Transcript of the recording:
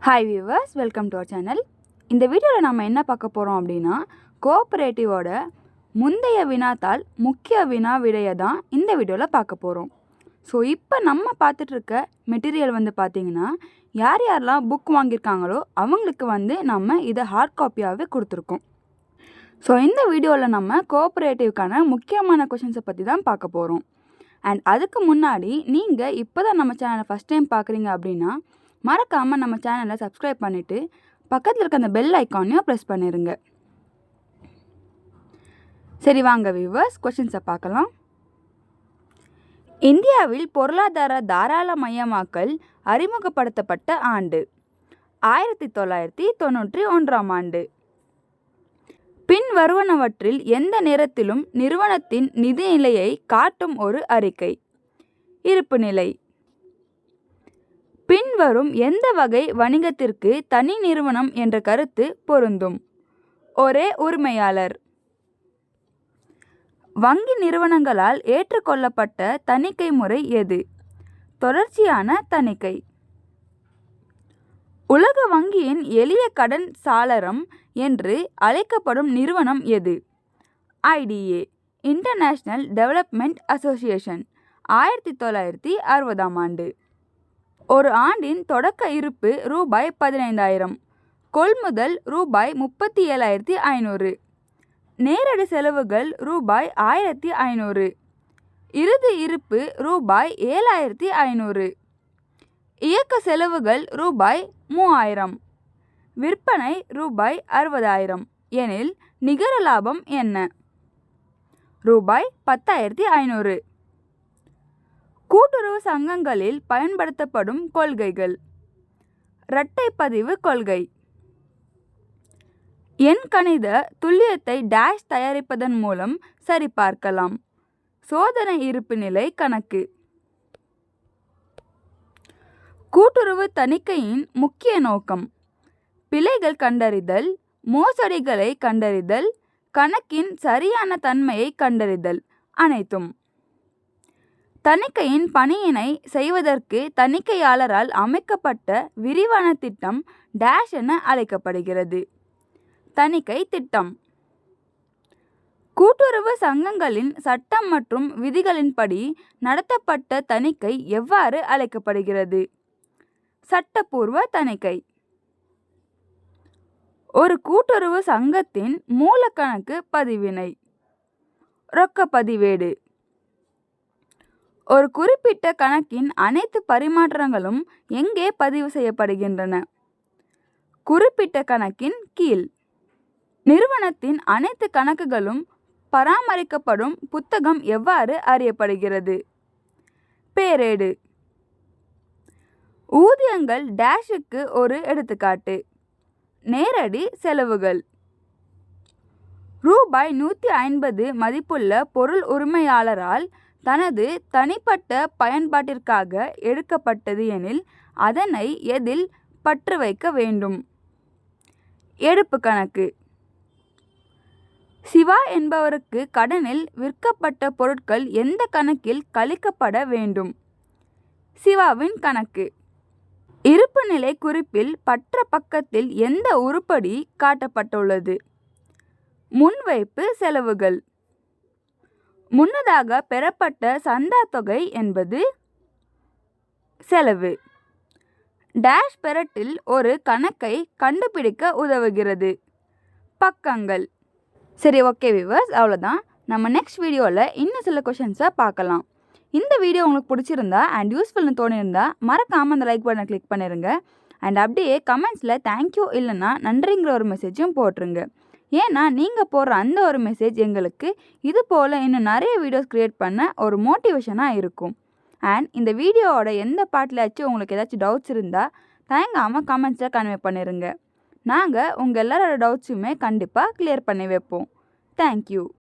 Hi viewers, welcome to our channel. இந்த வீடியோவில் நம்ம என்ன பார்க்க போகிறோம் அப்படின்னா, கோஆப்ரேட்டிவோட முந்தைய வினாத்தாள் முக்கிய வினா விடையை தான் இந்த வீடியோவில் பார்க்க போகிறோம். ஸோ இப்போ நம்ம பார்த்துட்ருக்க மெட்டீரியல் பார்த்திங்கன்னா, யார் யாரெல்லாம் புக் வாங்கியிருக்காங்களோ அவங்களுக்கு நம்ம இதை ஹார்ட் காப்பியாகவே கொடுத்துருக்கோம். ஸோ இந்த வீடியோவில் நம்ம கோஆப்ரேட்டிவ்க்கான முக்கியமான கொஷின்ஸை பற்றி தான் பார்க்க போகிறோம். அண்ட் அதுக்கு முன்னாடி நீங்கள் இப்போ தான் நம்ம சேனலை ஃபஸ்ட் டைம் பார்க்குறீங்க அப்படின்னா மறக்காமல் நம்ம சேனலை சப்ஸ்கிரைப் பண்ணிவிட்டு பக்கத்தில் இருக்க அந்த பெல் ஐக்கானையும் ப்ரெஸ் பண்ணிடுங்க. சரி வாங்க வியூவர்ஸ், கொஷின்ஸை பார்க்கலாம். இந்தியாவில் பொருளாதார தாராளமயமாக்கல் அறிமுகப்படுத்தப்பட்ட ஆண்டு 1991ஆம் ஆண்டு. பின் வருவனவற்றில் எந்த நேரத்திலும் நிறுவனத்தின் நிதிநிலையை காட்டும் ஒரு அறிக்கை? இருப்பு நிலை. பின்வரும் எந்த வகை வணிகத்திற்கு தனி நிறுவனம் என்ற கருத்து பொருந்தும்? ஒரே உரிமையாளர். வங்கி நிறுவனங்களால் ஏற்றுக்கொள்ளப்பட்ட தணிக்கை முறை எது? தொடர்ச்சியான தணிக்கை. உலக வங்கியின் எளிய கடன் சாளரம் என்று அழைக்கப்படும் நிறுவனம் எது? IDA, இன்டர்நேஷனல் டெவலப்மெண்ட் அசோசியேஷன், 1960ஆம் ஆண்டு. ஒரு ஆண்டின் தொடக்க இருப்பு ரூபாய் 15,000. கொள்முதல் ரூபாய் 37,500. நேரடி செலவுகள் ரூபாய் 1,500. இறுதி இருப்பு ரூபாய் 7,500. இயக்க செலவுகள் ரூபாய் 3,000. விற்பனை ரூபாய் 60,000 எனில் நிகர லாபம் என்ன? ரூபாய் 10,500. கூட்டுறவு சங்கங்களில் பயன்படுத்தப்படும் கொள்கைகள். இரட்டைப்பதிவு கொள்கை. எண்கணித துல்லியத்தை டேஷ் தயாரிப்பதன் மூலம் சரிபார்க்கலாம். சோதனை இருப்பு நிலை கணக்கு. கூட்டுறவு தணிக்கையின் முக்கிய நோக்கம்: பிழைகள் கண்டறிதல், மோசடிகளை கண்டறிதல், கணக்கின் சரியான தன்மையை கண்டறிதல் அனைத்தும். தணிக்கையின் பணியினை செய்வதற்கு தணிக்கையாளரால் அமைக்கப்பட்ட விரிவான திட்டம் டேஷ் என அழைக்கப்படுகிறது. தணிக்கை திட்டம். கூட்டுறவு சங்கங்களின் சட்டம் மற்றும் விதிகளின்படி நடத்தப்பட்ட தணிக்கை எவ்வாறு அழைக்கப்படுகிறது? சட்டப்பூர்வ தணிக்கை. ஒரு கூட்டுறவு சங்கத்தின் மூலக்கணக்கு பதிவினை. ரொக்க பதிவேடு. ஒரு குறிப்பிட்ட கணக்கின் அனைத்து பரிமாற்றங்களும் எங்கே பதிவு செய்யப்படுகின்றன? குறிப்பிட்ட கணக்கின் கீழ். நிறுவனத்தின் அனைத்து கணக்குகளும் பராமரிக்கப்படும் புத்தகம் எவ்வாறு அறியப்படுகிறது? பேரேடு. ஊதியங்கள் டேஷுக்கு ஒரு எடுத்துக்காட்டு. நேரடி செலவுகள். ரூபாய் 150 மதிப்புள்ள பொருள் உரிமையாளரால் தனது தனிப்பட்ட பயன்பாட்டிற்காக எடுக்கப்பட்டது எனில் அதனை எதில் பற்று வைக்க வேண்டும்? எடுப்பு கணக்கு. சிவா என்பவருக்கு கடனில் விற்கப்பட்ட பொருட்கள் எந்த கணக்கில் கழிக்கப்பட வேண்டும்? சிவாவின் கணக்கு. இருப்பு நிலை குறிப்பில் பற்ற பக்கத்தில் எந்த உருப்படி காட்டப்பட்டுள்ளது? முன்வைப்பு செலவுகள். முன்னதாக பெறப்பட்ட சந்தா தொகை என்பது செலவு. டேஷ் பெரட்டில் ஒரு கணக்கை கண்டுபிடிக்க உதவுகிறது. பக்கங்கள். சரி, ஓகே வியூவர்ஸ், அவ்வளோதான். நம்ம நெக்ஸ்ட் வீடியோவில் இன்னும் சில கொஷின்ஸை பார்க்கலாம். இந்த வீடியோ உங்களுக்கு பிடிச்சிருந்தா அண்ட் யூஸ்ஃபுல்னு தோணியிருந்தா மறக்காமல் அந்த லைக் பட்டனை கிளிக் பண்ணிடுங்க. அண்ட் அப்படியே கமெண்ட்ஸில் தேங்க்யூ இல்லைன்னா நன்றிங்கிற ஒரு மெசேஜும் போட்டுருங்க. ஏன்னா நீங்கள் போடுற அந்த ஒரு மெசேஜ் எங்களுக்கு இது போல் இன்னும் நிறைய வீடியோஸ் க்ரியேட் பண்ண ஒரு மோட்டிவேஷனாக இருக்கும். அண்ட் இந்த வீடியோவோட எந்த பாட்டிலாச்சும் உங்களுக்கு ஏதாச்சும் டவுட்ஸ் இருந்தால் தயங்காமல் கமெண்ட்ஸில் கன்வே பண்ணிடுங்க. நாங்கள் உங்கள் எல்லாரோட டவுட்ஸுமே கண்டிப்பாக கிளியர் பண்ணி வைப்போம். தேங்க்யூ.